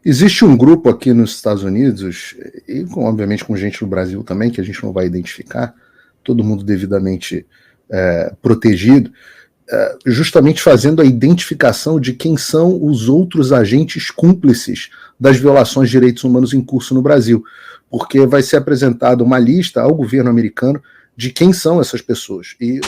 Existe um grupo aqui nos Estados Unidos, e obviamente com gente no Brasil também, que a gente não vai identificar, todo mundo devidamente protegido, justamente fazendo a identificação de quem são os outros agentes cúmplices das violações de direitos humanos em curso no Brasil, porque vai ser apresentada uma lista ao governo americano de quem são essas pessoas. E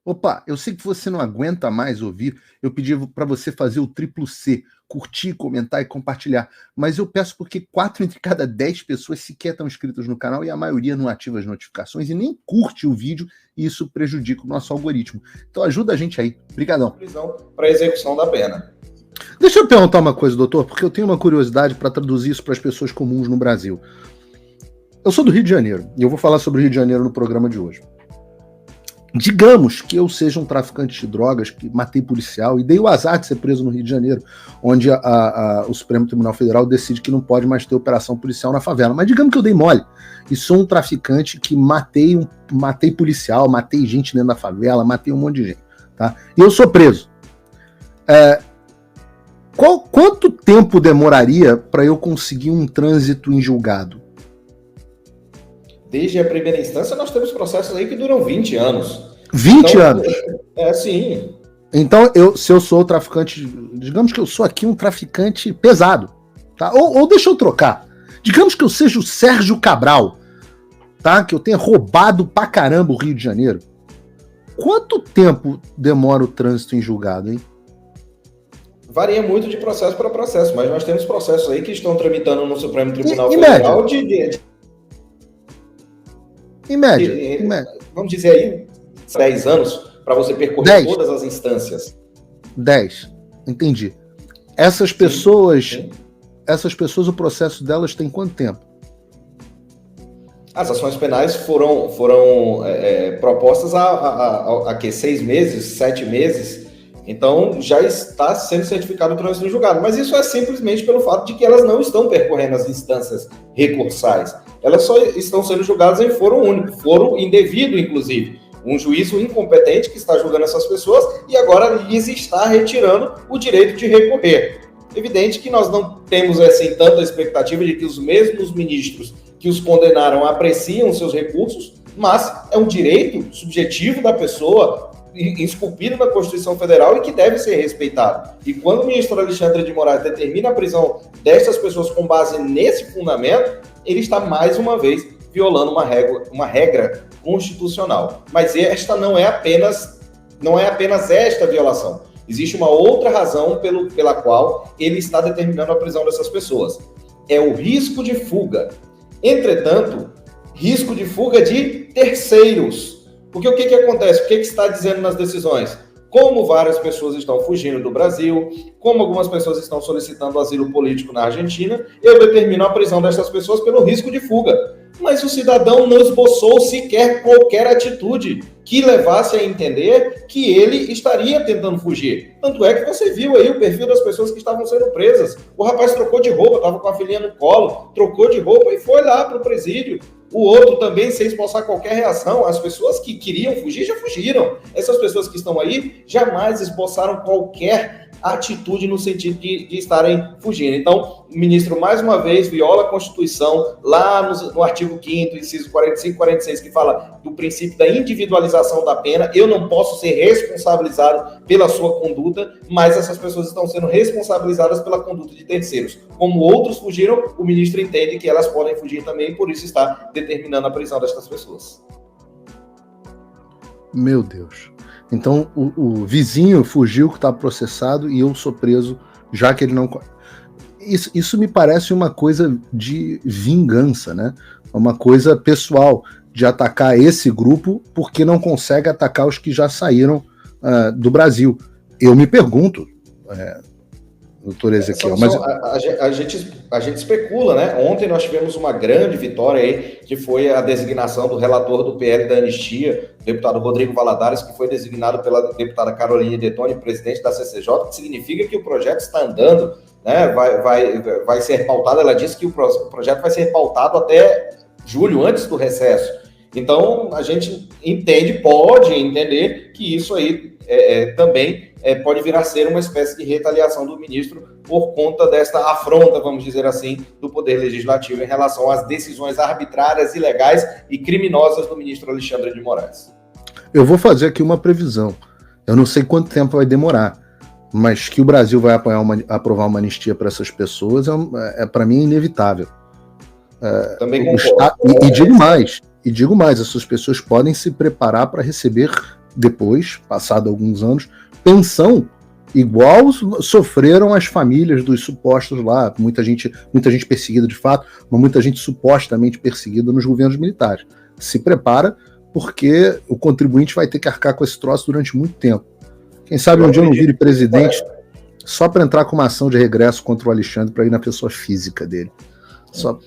opa, eu sei que você não aguenta mais ouvir, eu pedi para você fazer o triplo C, curtir, comentar e compartilhar, mas eu peço porque 4 entre cada 10 pessoas sequer estão inscritas no canal e a maioria não ativa as notificações e nem curte o vídeo e isso prejudica o nosso algoritmo. Então ajuda a gente aí. Obrigadão. Prisão para execução da pena. Deixa eu perguntar uma coisa, doutor, porque eu tenho uma curiosidade para traduzir isso para as pessoas comuns no Brasil. Eu sou do Rio de Janeiro e eu vou falar sobre o Rio de Janeiro no programa de hoje. Digamos que eu seja um traficante de drogas, que matei policial e dei o azar de ser preso no Rio de Janeiro, onde o Supremo Tribunal Federal decide que não pode mais ter operação policial na favela. Mas digamos que eu dei mole e sou um traficante que matei policial, matei gente dentro da favela, matei um monte de gente. Tá? E eu sou preso. Quanto tempo demoraria para eu conseguir um trânsito em julgado? Desde a primeira instância, nós temos processos aí que duram 20 anos. 20 anos? Sim. Então, se eu sou traficante, digamos que eu sou aqui um traficante pesado, tá? Ou deixa eu trocar. Digamos que eu seja o Sérgio Cabral, tá? Que eu tenha roubado pra caramba o Rio de Janeiro. Quanto tempo demora o trânsito em julgado, hein? Varia muito de processo para processo, mas nós temos processos aí que estão tramitando no Supremo Tribunal Federal em média. Vamos dizer aí, 10 anos para você percorrer todas as instâncias. 10, entendi. Essas pessoas, o processo delas tem quanto tempo? As ações penais foram propostas há 6 meses, 7 meses. Então, já está sendo certificado o trânsito em julgado. Mas isso é simplesmente pelo fato de que elas não estão percorrendo as instâncias recursais. Elas só estão sendo julgadas em foro único, foro indevido, inclusive. Um juízo incompetente que está julgando essas pessoas e agora lhes está retirando o direito de recorrer. Evidente que nós não temos assim tanta expectativa de que os mesmos ministros que os condenaram apreciam seus recursos, mas é um direito subjetivo da pessoa, esculpido na Constituição Federal e que deve ser respeitado. E quando o ministro Alexandre de Moraes determina a prisão dessas pessoas com base nesse fundamento, ele está mais uma vez violando uma regra constitucional. Mas esta não é apenas esta violação. Existe uma outra razão pela qual ele está determinando a prisão dessas pessoas. É o risco de fuga. Entretanto, risco de fuga de terceiros. Porque o que acontece? O que está dizendo nas decisões? Como várias pessoas estão fugindo do Brasil, como algumas pessoas estão solicitando asilo político na Argentina, eu determino a prisão dessas pessoas pelo risco de fuga. Mas o cidadão não esboçou sequer qualquer atitude que levasse a entender que ele estaria tentando fugir. Tanto é que você viu aí o perfil das pessoas que estavam sendo presas. O rapaz trocou de roupa, estava com a filhinha no colo, trocou de roupa e foi lá para o presídio. O outro também, sem esboçar qualquer reação. As pessoas que queriam fugir já fugiram. Essas pessoas que estão aí jamais esboçaram qualquer atitude no sentido de estarem fugindo. Então, o ministro, mais uma vez, viola a Constituição, lá no artigo 5º, inciso 45 e 46, que fala do princípio da individualização da pena. Eu não posso ser responsabilizado pela sua conduta, mas essas pessoas estão sendo responsabilizadas pela conduta de terceiros. Como outros fugiram, o ministro entende que elas podem fugir também, e por isso está determinando a prisão destas pessoas. Meu Deus. Então, o vizinho fugiu que está processado e eu sou preso, já que ele não... Isso me parece uma coisa de vingança, né? Uma coisa pessoal, de atacar esse grupo porque não consegue atacar os que já saíram do Brasil. Eu me pergunto, doutor Ezequiel... A gente especula, né? Ontem nós tivemos uma grande vitória aí, que foi a designação do relator do PL da Anistia, o deputado Rodrigo Valadares, que foi designado pela deputada Caroline Detoni, presidente da CCJ, que significa que o projeto está andando, né? Vai ser pautado, ela disse que o projeto vai ser pautado até julho, antes do recesso. Então, a gente pode entender que isso aí também pode vir a ser uma espécie de retaliação do ministro por conta desta afronta, vamos dizer assim, do Poder Legislativo em relação às decisões arbitrárias, ilegais e criminosas do ministro Alexandre de Moraes. Eu vou fazer aqui uma previsão. Eu não sei quanto tempo vai demorar, mas que o Brasil vai aprovar uma anistia para essas pessoas para mim, é inevitável. Também concordo. E digo mais, essas pessoas podem se preparar para receber depois, passado alguns anos, pensão igual sofreram as famílias dos supostos lá, muita gente perseguida de fato, mas muita gente supostamente perseguida nos governos militares. Se prepara, porque o contribuinte vai ter que arcar com esse troço durante muito tempo. Quem sabe um dia eu não vire presidente só para entrar com uma ação de regresso contra o Alexandre para ir na pessoa física dele. Eu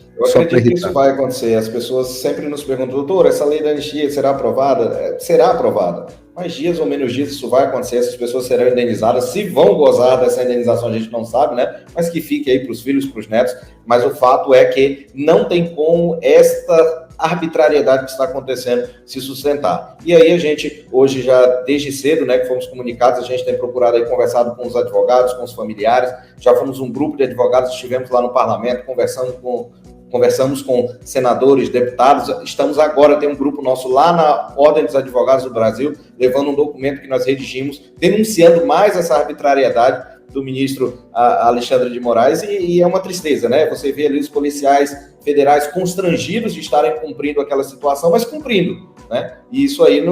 acredito que isso vai acontecer. As pessoas sempre nos perguntam, doutor, essa lei da anistia será aprovada? Será aprovada. Mais dias ou menos dias isso vai acontecer, essas pessoas serão indenizadas. Se vão gozar dessa indenização, a gente não sabe, né? Mas que fique aí para os filhos, para os netos. Mas o fato é que não tem como esta arbitrariedade que está acontecendo se sustentar. E aí a gente, hoje já desde cedo, né, que fomos comunicados, a gente tem procurado aí, conversado com os advogados, com os familiares, já fomos um grupo de advogados, estivemos lá no parlamento, conversamos com senadores, deputados, estamos agora, tem um grupo nosso lá na Ordem dos Advogados do Brasil, levando um documento que nós redigimos, denunciando mais essa arbitrariedade do ministro Alexandre de Moraes, e é uma tristeza, né? Você vê ali os policiais federais constrangidos de estarem cumprindo aquela situação, mas cumprindo, né? E isso aí,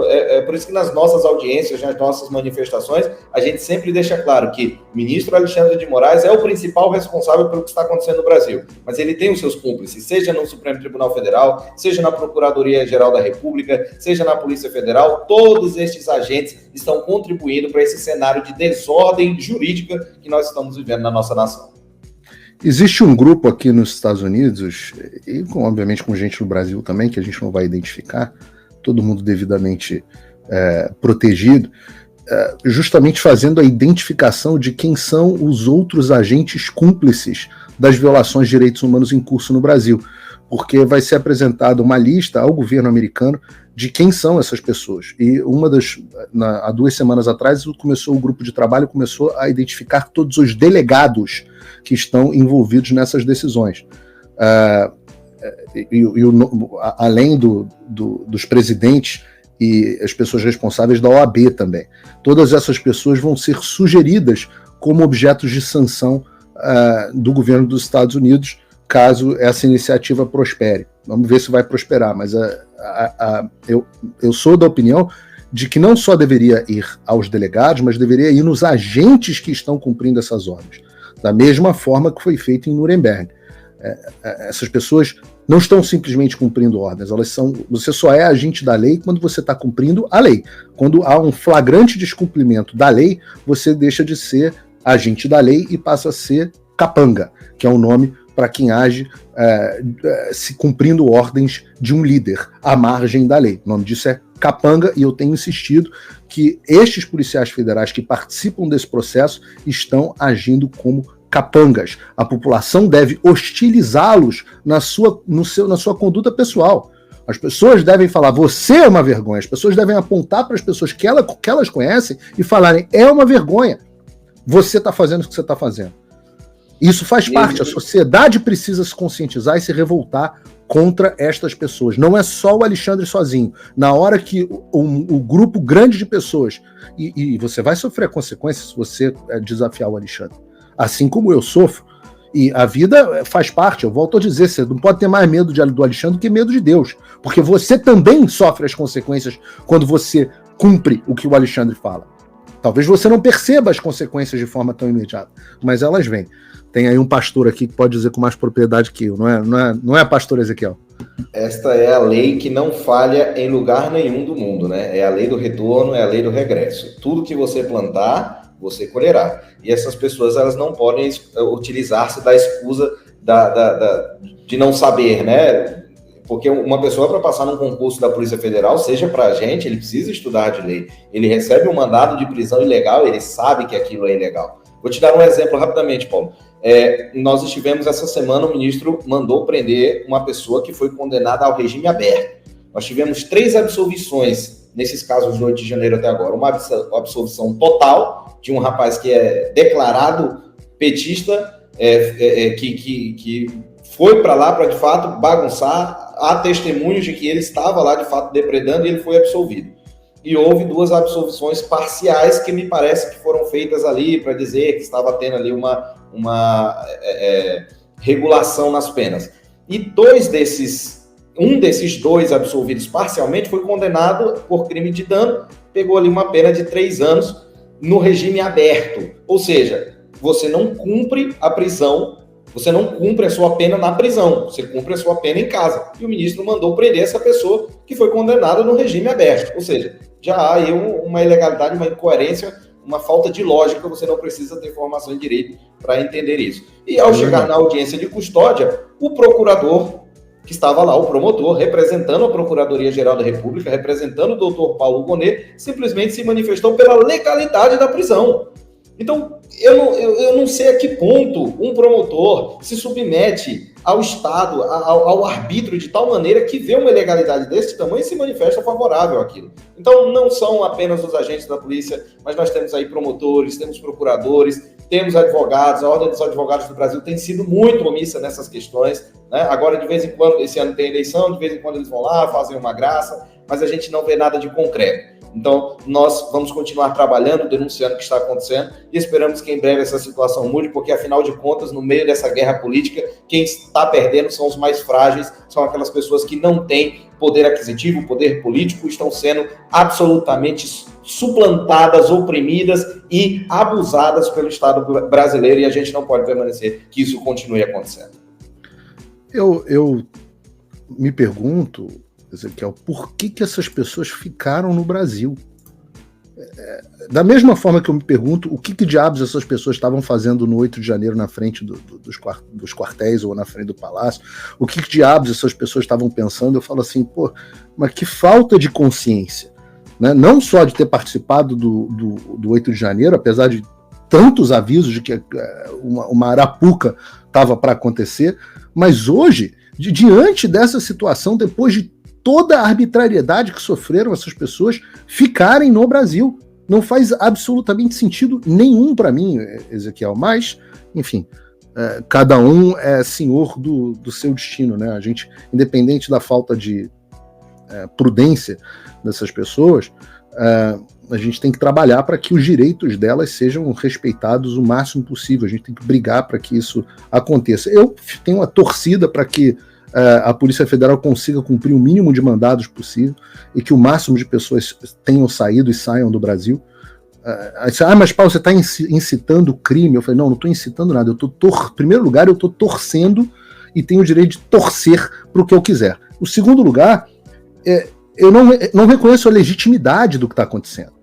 é por isso que nas nossas audiências, nas nossas manifestações, a gente sempre deixa claro que o ministro Alexandre de Moraes é o principal responsável pelo que está acontecendo no Brasil, mas ele tem os seus cúmplices, seja no Supremo Tribunal Federal, seja na Procuradoria-Geral da República, seja na Polícia Federal, todos estes agentes estão contribuindo para esse cenário de desordem jurídica que nós estamos vivendo na nossa nação. Existe um grupo aqui nos Estados Unidos, e obviamente com gente no Brasil também, que a gente não vai identificar, todo mundo devidamente protegido, justamente fazendo a identificação de quem são os outros agentes cúmplices das violações de direitos humanos em curso no Brasil, porque vai ser apresentada uma lista ao governo americano de quem são essas pessoas. E há 2 semanas atrás, o grupo de trabalho começou a identificar todos os delegados que estão envolvidos nessas decisões. Além dos presidentes e as pessoas responsáveis da OAB também. Todas essas pessoas vão ser sugeridas como objetos de sanção do governo dos Estados Unidos, caso essa iniciativa prospere. Vamos ver se vai prosperar, mas eu sou da opinião de que não só deveria ir aos delegados, mas deveria ir nos agentes que estão cumprindo essas ordens, da mesma forma que foi feito em Nuremberg. Essas pessoas não estão simplesmente cumprindo ordens, você só é agente da lei quando você está cumprindo a lei. Quando há um flagrante descumprimento da lei, você deixa de ser agente da lei e passa a ser capanga, que é o nome para quem age se cumprindo ordens de um líder à margem da lei. O nome disso é capanga, e eu tenho insistido que estes policiais federais que participam desse processo estão agindo como capangas. A população deve hostilizá-los na sua conduta pessoal. As pessoas devem falar, você é uma vergonha. As pessoas devem apontar para as pessoas que elas conhecem e falarem, é uma vergonha. Você está fazendo o que você está fazendo. Isso faz parte, a sociedade precisa se conscientizar e se revoltar contra estas pessoas. Não é só o Alexandre sozinho. Na hora que o grupo grande de pessoas, e você vai sofrer consequências se você desafiar o Alexandre, assim como eu sofro, e a vida faz parte, eu volto a dizer, você não pode ter mais medo do Alexandre do que medo de Deus, porque você também sofre as consequências quando você cumpre o que o Alexandre fala. Talvez você não perceba as consequências de forma tão imediata, mas elas vêm. Tem aí um pastor aqui que pode dizer com mais propriedade que eu, não é pastor Ezequiel? Esta é a lei que não falha em lugar nenhum do mundo, né? É a lei do retorno, é a lei do regresso. Tudo que você plantar, você colherá. E essas pessoas, elas não podem utilizar-se da escusa de não saber, né? Porque uma pessoa, para passar num concurso da Polícia Federal, seja para a gente, ele precisa estudar de lei. Ele recebe um mandado de prisão ilegal, ele sabe que aquilo é ilegal. Vou te dar um exemplo rapidamente, Paulo. Nós estivemos essa semana, o ministro mandou prender uma pessoa que foi condenada ao regime aberto. Nós tivemos 3 absolvições nesses casos do 8 de janeiro até agora. Uma absolvição total de um rapaz que é declarado petista, que foi para lá para, de fato, bagunçar. Há testemunhos de que ele estava lá, de fato, depredando, e ele foi absolvido. E houve 2 absolvições parciais que me parece que foram feitas ali para dizer que estava tendo ali uma regulação nas penas. E um desses 2 absolvidos parcialmente foi condenado por crime de dano, pegou ali uma pena de 3 anos no regime aberto. Ou seja, você não cumpre a prisão, você não cumpre a sua pena na prisão, você cumpre a sua pena em casa. E o ministro mandou prender essa pessoa que foi condenada no regime aberto. Ou seja, já há aí uma ilegalidade, uma incoerência, uma falta de lógica, você não precisa ter formação em direito para entender isso. E ao chegar na audiência de custódia, o procurador que estava lá, o promotor, representando a Procuradoria-Geral da República, representando o doutor Paulo Gonet, simplesmente se manifestou pela legalidade da prisão. Então, eu não sei a que ponto um promotor se submete ao Estado, ao arbítrio, de tal maneira que vê uma ilegalidade desse tamanho e se manifesta favorável àquilo. Então, não são apenas os agentes da polícia, mas nós temos aí promotores, temos procuradores, temos advogados. A Ordem dos Advogados do Brasil tem sido muito omissa nessas questões, né? Agora, de vez em quando, esse ano tem eleição, de vez em quando eles vão lá, fazem uma graça, mas a gente não vê nada de concreto. Então, nós vamos continuar trabalhando, denunciando o que está acontecendo e esperamos que em breve essa situação mude, porque, afinal de contas, no meio dessa guerra política, quem está perdendo são os mais frágeis, são aquelas pessoas que não têm poder aquisitivo, poder político, estão sendo absolutamente suplantadas, oprimidas e abusadas pelo Estado brasileiro, e a gente não pode permanecer que isso continue acontecendo. Eu me pergunto, Ezequiel, por que essas pessoas ficaram no Brasil? Da mesma forma que eu me pergunto o que diabos essas pessoas estavam fazendo no 8 de janeiro na frente dos quartéis ou na frente do palácio, o que diabos essas pessoas estavam pensando, eu falo assim, mas que falta de consciência, né? Não só de ter participado do 8 de janeiro, apesar de tantos avisos de que uma arapuca estava para acontecer, mas hoje, diante dessa situação, depois de toda a arbitrariedade que sofreram essas pessoas, ficarem no Brasil. Não faz absolutamente sentido nenhum para mim, Ezequiel, mas, enfim, cada um é senhor do seu destino, né? A gente, independente da falta de prudência dessas pessoas, a gente tem que trabalhar para que os direitos delas sejam respeitados o máximo possível. A gente tem que brigar para que isso aconteça. Eu tenho uma torcida para que a Polícia Federal consiga cumprir o mínimo de mandados possível e que o máximo de pessoas tenham saído e saiam do Brasil. Mas Paulo, você está incitando crime? Eu falei, não estou incitando nada. Em primeiro lugar, eu estou torcendo e tenho o direito de torcer para o que eu quiser. O segundo lugar, eu não reconheço a legitimidade do que está acontecendo.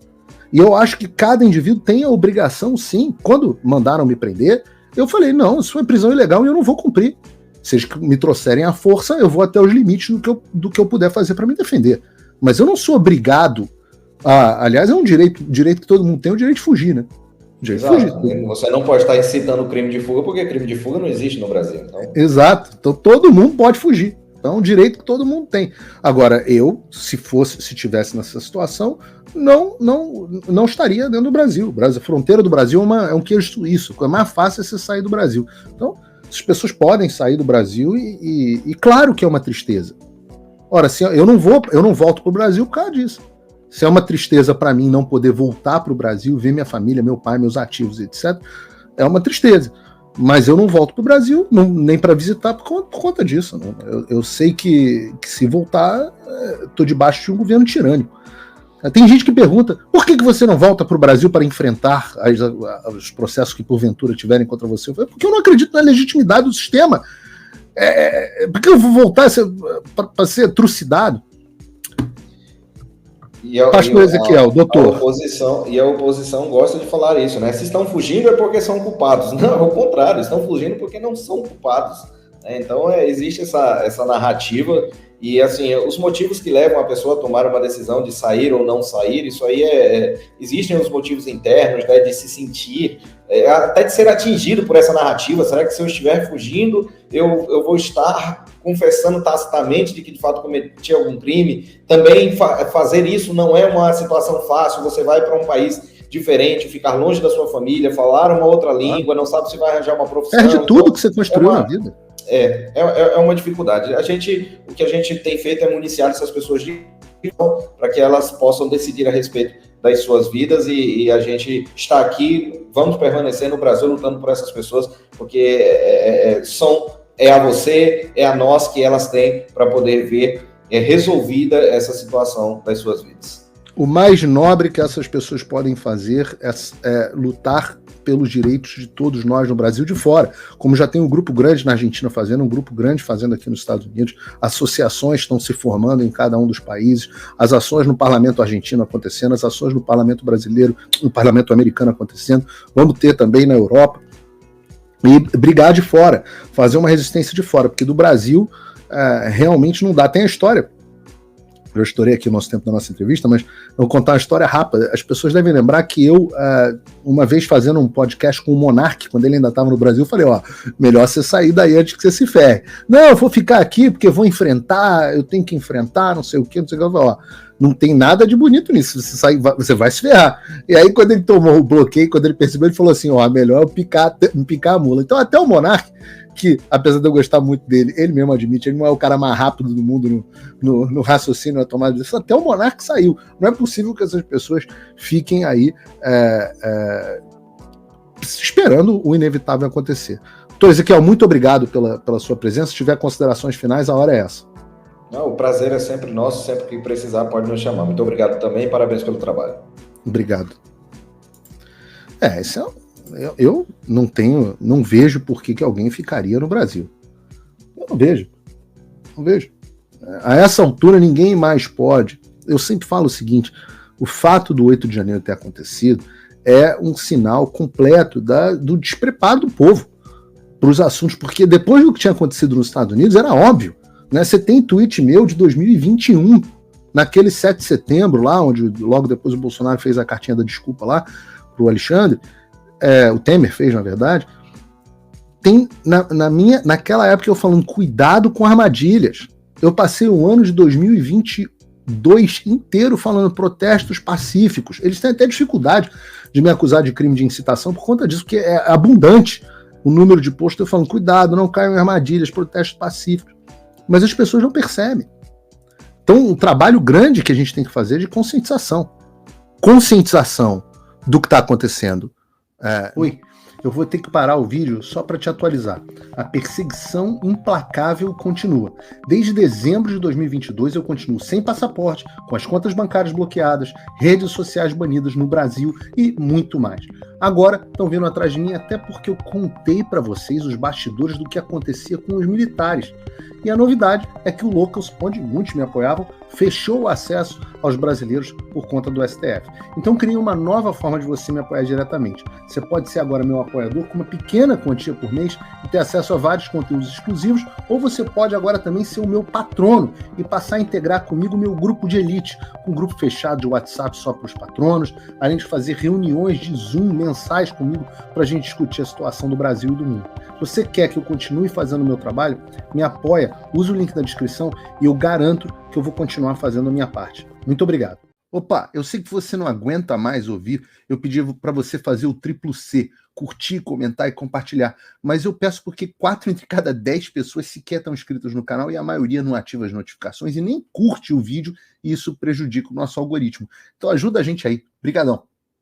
E eu acho que cada indivíduo tem a obrigação, sim. Quando mandaram me prender, eu falei, não, isso é prisão ilegal e eu não vou cumprir. Se eles me trouxerem à força, eu vou até os limites do que eu puder fazer para me defender. Mas eu não sou obrigado aliás, é um direito que todo mundo tem, o direito de fugir, né? Você não pode estar incitando o crime de fuga, porque crime de fuga não existe no Brasil. Então... Exato. Então todo mundo pode fugir. Então é um direito que todo mundo tem. Agora, eu, se tivesse nessa situação, não estaria dentro do Brasil. A fronteira do Brasil é um queijo suíço. É mais fácil você sair do Brasil. Então, as pessoas podem sair do Brasil e claro que é uma tristeza. Ora, se eu não volto para o Brasil por causa disso. Se é uma tristeza para mim não poder voltar para o Brasil, ver minha família, meu pai, meus ativos, etc., é uma tristeza. Mas eu não volto para o Brasil, nem para visitar por conta disso. Né? Eu sei que se voltar, estou debaixo de um governo tirânico. Tem gente que pergunta, por que você não volta para o Brasil para enfrentar os processos que porventura tiverem contra você? Eu falei, porque eu não acredito na legitimidade do sistema. Por que eu vou voltar para ser trucidado? Pastor Ezequiel, doutor. A oposição gosta de falar isso, né? Se estão fugindo é porque são culpados. Não, ao contrário, estão fugindo porque não são culpados. Né? Então, existe essa narrativa E, assim, os motivos que levam a pessoa a tomar uma decisão de sair ou não sair, isso aí existem os motivos internos, né, de se sentir, até de ser atingido por essa narrativa. Será que se eu estiver fugindo, eu vou estar confessando tacitamente de que, de fato, cometi algum crime? Também fazer isso não é uma situação fácil. Você vai para um país diferente, ficar longe da sua família, falar uma outra língua, não sabe se vai arranjar uma profissão. Perde tudo que você construiu na vida. É uma dificuldade. O que a gente tem feito é municiar essas pessoas para que elas possam decidir a respeito das suas vidas, e a gente está aqui, vamos permanecer no Brasil lutando por essas pessoas, porque é a você, é a nós que elas têm para poder ver resolvida essa situação das suas vidas. O mais nobre que essas pessoas podem fazer é lutar pelos direitos de todos nós no Brasil e de fora. Como já tem um grupo grande na Argentina fazendo, um grupo grande fazendo aqui nos Estados Unidos, associações estão se formando em cada um dos países, as ações no parlamento argentino acontecendo, as ações no parlamento brasileiro, no parlamento americano acontecendo, vamos ter também na Europa. E brigar de fora, fazer uma resistência de fora, porque do Brasil realmente não dá. Tem a história. Eu estourei aqui o nosso tempo da nossa entrevista, mas eu vou contar uma história rápida. As pessoas devem lembrar que eu, uma vez fazendo um podcast com o Monark, quando ele ainda estava no Brasil, eu falei, melhor você sair daí antes que você se ferre. Não, eu vou ficar aqui porque vou enfrentar, eu tenho que enfrentar, não sei o que, não sei o que. Eu falei, não tem nada de bonito nisso, você sair, você vai se ferrar. E aí, quando ele tomou o bloqueio, quando ele percebeu, ele falou assim, melhor eu picar a mula. Então, até o Monark, que, apesar de eu gostar muito dele, ele mesmo admite, ele não é o cara mais rápido do mundo no raciocínio, na tomada de decisão. Até o Monark saiu. Não é possível que essas pessoas fiquem aí esperando o inevitável acontecer. Doutor Ezequiel, muito obrigado pela sua presença. Se tiver considerações finais, a hora é essa. Não, o prazer é sempre nosso, sempre que precisar pode nos chamar. Muito obrigado também e parabéns pelo trabalho. Obrigado. Eu não vejo por que alguém ficaria no Brasil. Eu não vejo. A essa altura ninguém mais pode. Eu sempre falo o seguinte, o fato do 8 de janeiro ter acontecido é um sinal completo do despreparo do povo para os assuntos, porque depois do que tinha acontecido nos Estados Unidos era óbvio, né? Você tem tweet meu de 2021, naquele 7 de setembro lá, onde logo depois o Bolsonaro fez a cartinha da desculpa lá pro Alexandre, o Temer fez, na verdade, tem naquela época eu falando, cuidado com armadilhas. Eu passei o ano de 2022 inteiro falando protestos pacíficos. Eles têm até dificuldade de me acusar de crime de incitação por conta disso, porque é abundante o número de posts eu falando, cuidado, não caiam em armadilhas, protestos pacíficos. Mas as pessoas não percebem. Então, um trabalho grande que a gente tem que fazer é de conscientização. Conscientização do que está acontecendo. Eu vou ter que parar o vídeo só para te atualizar. A perseguição implacável continua. Desde dezembro de 2022 eu continuo sem passaporte, com as contas bancárias bloqueadas, redes sociais banidas no Brasil e muito mais. Agora estão vindo atrás de mim até porque eu contei para vocês os bastidores do que acontecia com os militares. E a novidade é que o Locals, onde muitos me apoiavam, fechou o acesso aos brasileiros por conta do STF. Então criei uma nova forma de você me apoiar diretamente. Você pode ser agora meu apoiador com uma pequena quantia por mês e ter acesso a vários conteúdos exclusivos, ou você pode agora também ser o meu patrono e passar a integrar comigo o meu grupo de elite, um grupo fechado de WhatsApp só para os patronos, além de fazer reuniões de Zoom mensais comigo para a gente discutir a situação do Brasil e do mundo. Se você quer que eu continue fazendo o meu trabalho, me apoia, use o link na descrição e eu garanto que eu vou continuar fazendo a minha parte. Muito obrigado. Opa, eu sei que você não aguenta mais ouvir, eu pedi para você fazer o triplo C, curtir, comentar e compartilhar, mas eu peço porque 4 entre cada 10 pessoas sequer estão inscritas no canal e a maioria não ativa as notificações e nem curte o vídeo e isso prejudica o nosso algoritmo. Então ajuda a gente aí. Obrigadão.